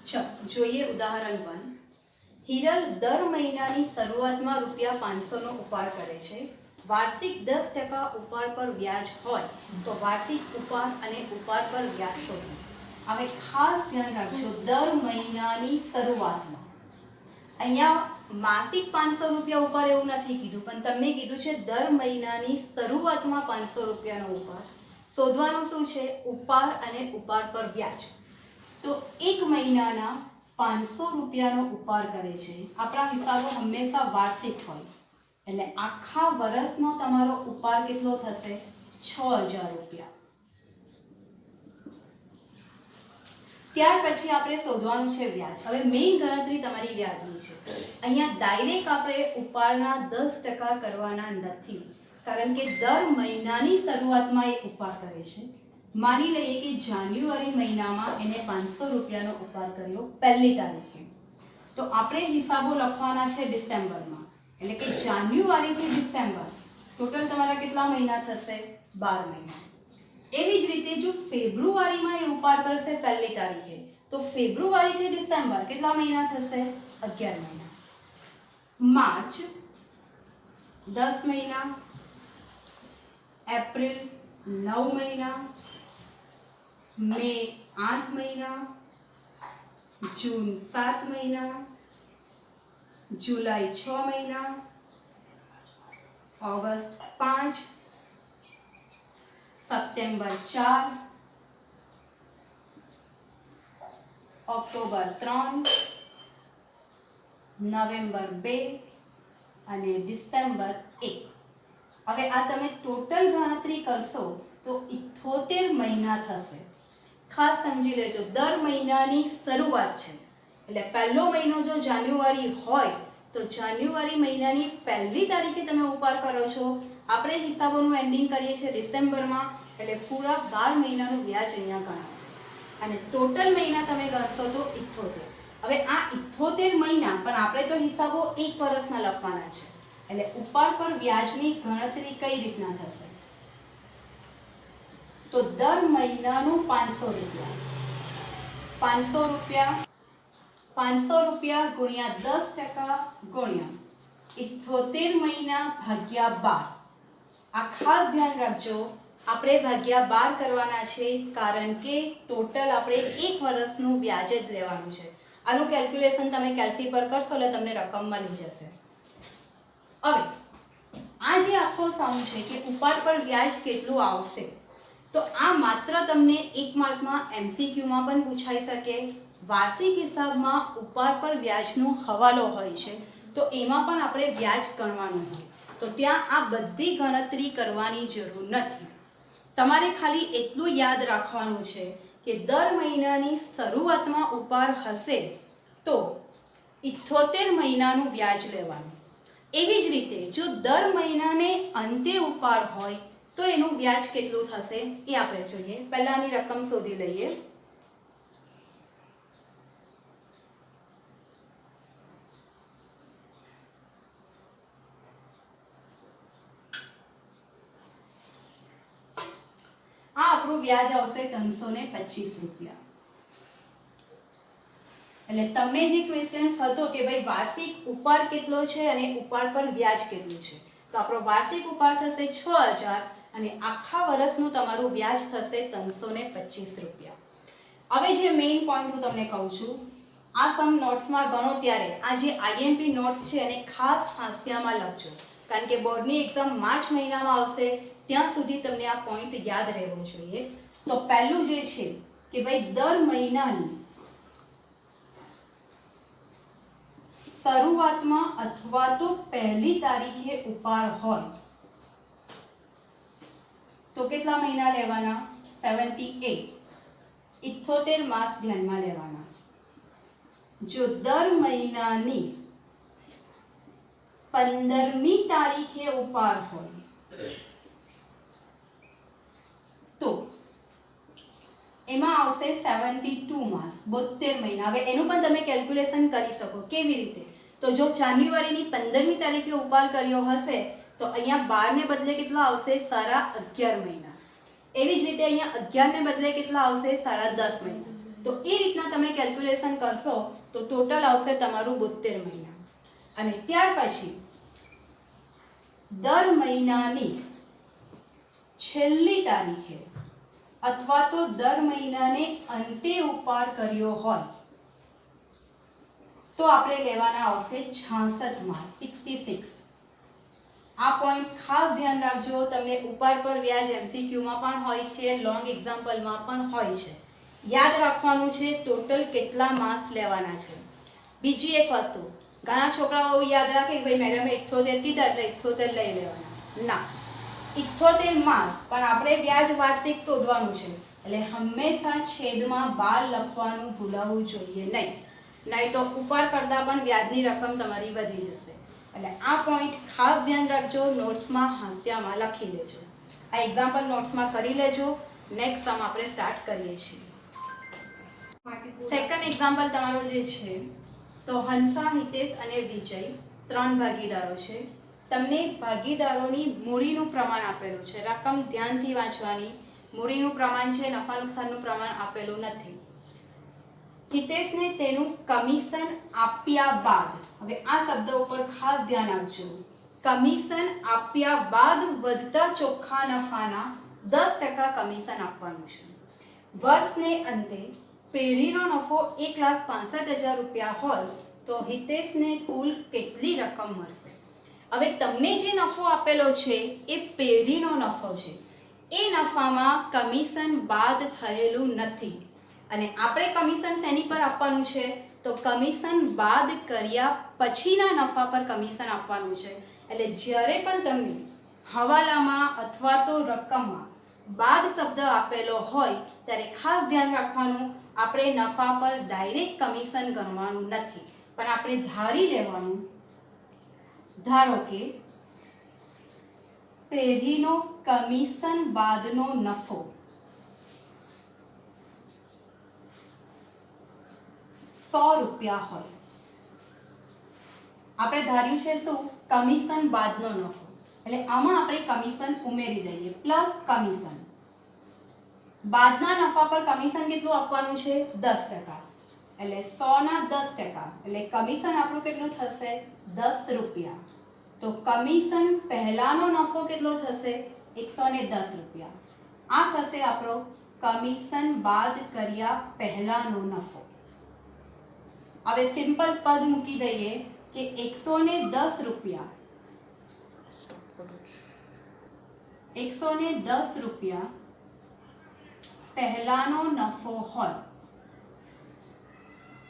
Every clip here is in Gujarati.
ચાલો જોઈએ ઉદાહરણ 1। હિરલ દર મહિનાની શરૂઆતમાં ₹500 નો ઉપાડ કરે છે। વાર્ષિક 10% ઉપાડ પર વ્યાજ હોય તો વાર્ષિક ઉપાડ અને ઉપાડ પર વ્યાજ શોધો। હવે ખાસ ધ્યાન રાખજો, દર મહિનાની શરૂઆતમાં। અહીંયા માસિક ₹500 ઉપાડ એવું નથી કીધું, પણ તમને કીધું છે દર મહિનાની શરૂઆતમાં ₹500 નો ઉપાડ શોધવાનું। શું છે? ઉપાડ અને ઉપાડ પર વ્યાજ। તો એક મહિનાના ₹500 નો ઉપાડ કરે છે। આપણા હિસાબો હંમેશા વાર્ષિક હોય, એટલે આખા વર્ષનો તમારો ઉપાડ કેટલો થશે? ₹6000। ત્યાર પછી આપણે શોધવાનું છે વ્યાજ। હવે મેઇન ગણતરી તમારી વ્યાજની છે। અહીંયા ડાયરેક્ટ આપણે ઉપાડના 10% કરવાના નથી, કારણ કે દર મહિનાની શરૂઆતમાં એ ઉપાડ કરે છે। માની લઈએ કે જાન્યુઆરી મહિનામાં એને ₹500 નો ઉપાડ કર્યો પહેલી તારીખે, તો આપણે હિસાબો લખવાના છે ડિસેમ્બરમાં, એટલે કે જાન્યુઆરીથી ડિસેમ્બર ટોટલ તમારા કેટલા મહિના થશે? 12 મહિના। એવી જ રીતે જો ફેબ્રુઆરીમાં એ ઉપાડ કરશે પહેલી તારીખે, તો ફેબ્રુઆરીથી ડિસેમ્બર કેટલા મહિના થશે? 11 મહિના। માર્ચ 10 મહિના, એપ્રિલ 9 મહિના, મે 8 મહિના, જૂન 7 મહિના, जुलाई 6 महीना, अगस्त 5, सितंबर 4, अक्टोबर 3, नवेम्बर 2 અને ડિસેમ્બર 1। હવે આ તમે ટોટલ ગણતરી કરશો તો 78 મહિના થશે। ખાસ સમજી લેજો, દર મહિનાની શરૂઆત છે, એટલે પહેલો મહિનો જો જાન્યુઆરી હોય તો જાન્યુઆરી મહિનાની પહેલી તારીખે તમે ઉપાડ કરો છો। આપણે હિસાબોનું એન્ડિંગ કરીએ છીએ ડિસેમ્બરમાં, એટલે પૂરા 12 મહિનાનું વ્યાજ અહીંયા ગણાશે અને ટોટલ મહિના તમે ગણશો તો 78। હવે આ 78 મહિના, પણ આપણે તો હિસાબો એક વર્ષના લખવાના છે, એટલે ઉપાડ પર વ્યાજની ગણતરી કઈ રીતના થશે? તો દર મહિનાનું ₹500, ₹500 ગુણ્યા 10% ગુણ્યા 78 મહિના ભાગ્યા 12। આ ખાસ ધ્યાન રાખજો, આપણે ભાગ્યા 12 કરવાના છે, કારણ કે ટોટલ આપણે એક વર્ષનું વ્યાજ જ લેવાનું છે। આનું કેલ્ક્યુલેશન તમે કેલ્સી પર કરશો એટલે તમને રકમ મળી જશે। હવે આ જે આખો સમ છે કે ઉપાડ પર વ્યાજ કેટલું આવશે, તો આ માત્ર તમને 1 માર્કમાં MCQમાં પણ પૂછાઈ શકે। વાર્ષિક હિસાબમાં ઉપાડ પર વ્યાજનો હવાલો હોય છે, તો એમાં પણ આપણે વ્યાજ ગણવાનું હોય, તો ત્યાં આ બધી ગણતરી કરવાની જરૂર નથી। તમારે ખાલી એટલું યાદ રાખવાનું છે કે દર મહિનાની શરૂઆતમાં ઉપાડ હશે તો 78 મહિનાનું વ્યાજ લેવાનું। એવી જ રીતે જો દર મહિનાને અંતે ઉપાડ હોય તો એનું વ્યાજ કેટલું થશે એ આપણે જોઈએ। પહેલા આની રકમ શોધી લઈએ। આ આપણું વ્યાજ આવશે ₹325। એટલે તમને જે ક્વેશ્ચન હતો કે ભાઈ વાર્ષિક ઉપાડ કેટલો છે અને ઉપાડ પર વ્યાજ કેટલું છે, તો આપણો વાર્ષિક ઉપાડ થશે 6000 અને આખા વર્ષનું તમારું વ્યાજ થશે ₹325। હવે જે મેઇન પોઈન્ટ હું તમને કહું છું, આ સમ નોટ્સમાં ગણો ત્યારે આ જે IMP નોટ્સ છે એને ખાસ હાંસિયામાં લખજો, કારણ કે બોર્ડની એક્ઝામ માર્ચ મહિનામાં આવશે, ત્યાં સુધી તમને આ પોઈન્ટ યાદ રહેવો જોઈએ। તો પહેલું જે છે કે ભાઈ દર મહિનાની શરૂઆતમાં અથવા તો પહેલી તારીખે ઉપાડ હોય તો કેટલા મહિના લેવાના? 78, 78 માસ ધ્યાનમાં લેવાના। જો દર મહિનાની 15મી તારીખે ઉપાડ હોય તો એમાં આવશે 72 માસ, 72 મહિના। હવે એનું પણ તમે કેલ્ક્યુલેશન કરી શકો। કેવી રીતે? તો જો જાન્યુઆરીની 15મી તારીખે ઉપાડ કર્યો હશે તો અહીંયા 12 ને બદલે કેટલા આવશે? 11.5 મહિના। એવી જ રીતે અહીંયા 11 ને બદલે કેટલા આવશે? 10.5 મહિના। તો એ રીતના તમે કેલ્ક્યુલેશન કરશો તો ટોટલ આવશે તમારું 72 મહિના. અને ત્યાર પછી દર મહિનાની છેલ્લી તારીખે અથવા તો દર મહિનાને અંતે ઉપાડ કર્યો હોય તો આપણે લેવાના આવશે 66 માસ 66. આ પોઈન્ટ ખાસ ધ્યાન રાખજો. તમને ઉપર પર વ્યાજ એમસીક્યુમાં પણ હોય છે, લોંગ એક્ઝામ્પલમાં પણ હોય છે. યાદ રાખવાનું છે ટોટલ કેટલા માસ લેવાના છે. બીજી એક વસ્તુ, ઘણા છોકરાઓ યાદ રાખે કે ભાઈ મેડમે 78 કીધા એટલે 78 લઈ લેવાના. ના, 78 માસ પણ આપણે વ્યાજ વાર્ષિક શોધવાનું છે એટલે હંમેશા છેદમાં 12 લખવાનું ભૂલાવવું જોઈએ નહીં. નહીં તો ઉપર કરતાં પણ વ્યાજની રકમ તમારી વધી જશે. એટલે આ પોઈન્ટ ખાસ ધ્યાન રાખજો. નોટ્સમાં હાંસિયામાં લખી લેજો. આ એક્ઝામ્પલ નોટ્સમાં કરી લેજો. નેક્સ્ટ સમ આપણે સ્ટાર્ટ કરીએ છીએ. સેકન્ડ એક્ઝામ્પલ તમારો જે છે તો હંસા, હિતેશ અને વિજય 3 ભાગીદારો છે. તમને ભાગીદારોની મૂડીનું પ્રમાણ આપેલું છે. રકમ ધ્યાનથી વાંચવાની. મૂડીનું પ્રમાણ છે, નફા નુકસાનનું પ્રમાણ આપેલું નથી. હિતેશને તેનું કમિશન આપ્યા બાદ, હવે આ શબ્દ ઉપર ખાસ ધ્યાન આપજો, કમિશન આપ્યા બાદ વધતા ચોખ્ખા નફાના 10% કમિશન આપવાનું છે. વર્ષને અંતે પેઢીનો નફો 1,65,000 રૂપિયા હોય તો હિતેશને કુલ કેટલી રકમ મળશે? હવે તમને જે નફો આપેલો છે એ પેઢીનો નફો છે. એ નફામાં કમિશન બાદ થયેલું નથી. અને આપણે કમિશન શેની પર આપવાનું છે? તો કમિશન બાદ કર્યા પછીના નફા પર કમિશન આપવાનું છે. એટલે જ્યારે પણ તમને હવાલામાં અથવા તો રકમમાં બાદ શબ્દ આપેલો હોય ત્યારે ખાસ ધ્યાન રાખવાનું, આપણે નફા પર ડાયરેક્ટ કમિશન ગણવાનું નથી, પણ આપણે ધારી લેવાનું. ધારો કે પેઢીનો કમિશન બાદનો નફો ₹100 હોય. આપણે ધાર્યું છે શું? કમિશન બાદનો નફો. એટલે આમાં આપણે કમિશન ઉમેરી દઈએ પ્લસ કમિશન. બાદના નફા પર કમિશન કેટલું આપવાનું છે? 10%. એટલે 100 ના 10%, એટલે કમિશન આપણું કેટલું થશે? ₹10. તો કમિશન પહેલાનો નફો કેટલો થશે? ₹110. આ થશે આપણો કમિશન બાદ કર્યા પહેલાનો નફો. હવે સિમ્પલ પદ મૂકી દઈએ કે ₹110 પહેલાનો નફો હોય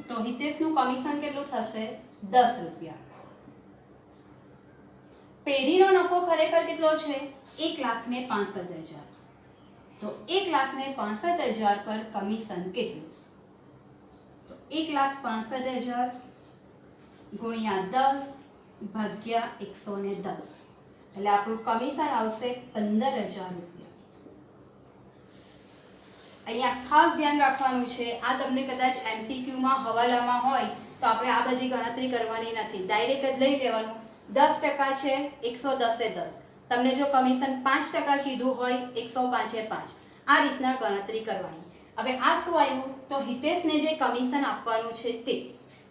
તો હિતેશનું કમિશન કેટલું થશે? ₹10. પેઢીનો નફો ખરેખર કેટલો છે? 1,65,000. તો 1,65,000 પર કમિશન કેટલું? તો 1,65,000 ગુણ્યા 10 ભાગ્યા 110, એટલે આપણું કમિશન આવશે ₹15,000. અહીંયા ખાસ ધ્યાન રાખવાનું છે, આ તમને કદાચ એમસીક્યુમાં હવાલામાં હોય તો આપણે આ બધી ગણતરી કરવાની નથી, ડાયરેક્ટ જ લઈ લેવાનું. 10% છે, 110 એ 10. તમને જો કમિશન 5% કીધું હોય, 105 એ 5. આ રીતના ગણતરી કરવાની. હવે આ શું આવ્યું? તો હિતેશને જે કમિશન આપવાનું છે તે.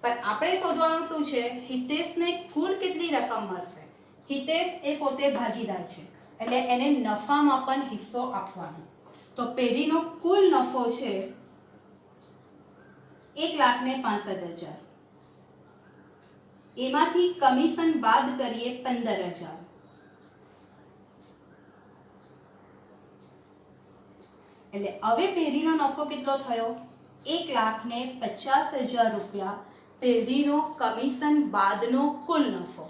પણ આપણે શોધવાનું શું છે? હિતેશને કુલ કેટલી રકમ મળશે? હિતેશ એ પોતે ભાગીદાર છે એટલે એને નફામાં પણ હિસ્સો આપવાનો. તો પેઢીનો કુલ નફો છે 1,65,000. એમાંથી કમિશન બાદ કરીએ 15,000. એટલે હવે પેઢીનો નફો કેટલો થયો? 1,50,000 રૂપિયા પેઢીનો કમિશન બાદનો કુલ નફો.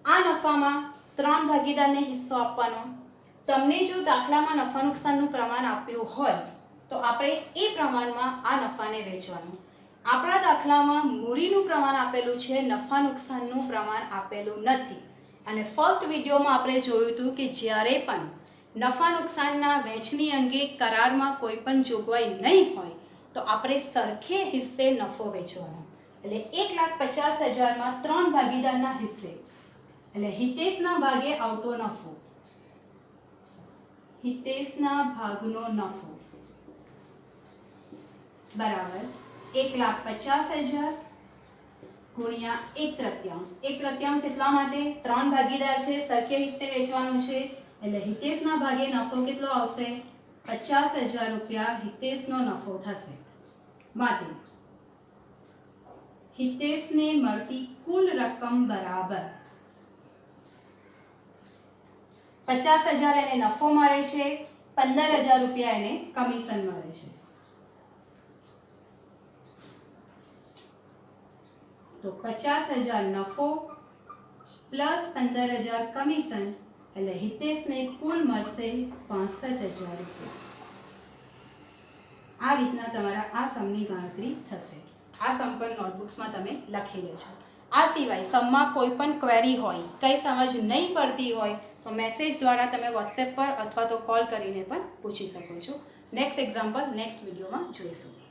આ નફામાં 3 ભાગીદારને હિસ્સો આપવાનો. તમને જો દાખલામાં નફા નુકસાનનું પ્રમાણ આપ્યું હોય તો આપણે એ પ્રમાણમાં આ નફાને વેચવાનું. આપણા દાખલામાં મૂડીનું પ્રમાણ આપેલું છે, નફા નુકસાનનું પ્રમાણ આપેલું નથી. અને ફર્સ્ટ વિડીયોમાં આપણે જોયું હતું કે જ્યારે પણ નફા નુકસાનના વહેંચણી અંગે કરારમાં કોઈ પણ જોગવાઈ નહીં હોય તો આપણે સરખે હિસ્સે નફો વેચવાનો. એટલે 1,50,000માં 3 ભાગીદારના હિસ્સે, એટલે હિતેશના ભાગે આવતો નફો, હિતેશના ભાગનો નફો બરાબર 1,50,000 ગુણ્યા 1/3. 1/3 એટલા માટે 3 ભાગીદાર છે, સરખે હિસ્સે વેચવાનું છે, એટલે હિતેશના ભાગે નફો કેટલો આવશે? 50,000 રૂપિયા હિતેશનો નફો થશે. માટે હિતેશને મળતી કુલ રકમ બરાબર 50,000 એને નફો મળે છે, 15,000 રૂપિયા એને કમિશન મળે છે. તો 50,000 નફો પ્લસ 15,000 કમિશન એટલે હિતેશને કુલ મળશે 65,000 રૂપિયા. આ રીતના તમારા આ સમની ગણતરી થશે. આ સમ પણ નોટબુક્સમાં તમે લખી લેજો. આ સિવાય સમમાં કોઈ પણ ક્વેરી હોય, કંઈ સમજ નહીં પડતી હોય તો મેસેજ દ્વારા તમે વોટ્સએપ પર અથવા તો કોલ કરીને પણ પૂછી શકો છો. નેક્સ્ટ એક્ઝામ્પલ નેક્સ્ટ વિડીયોમાં જોઈશું.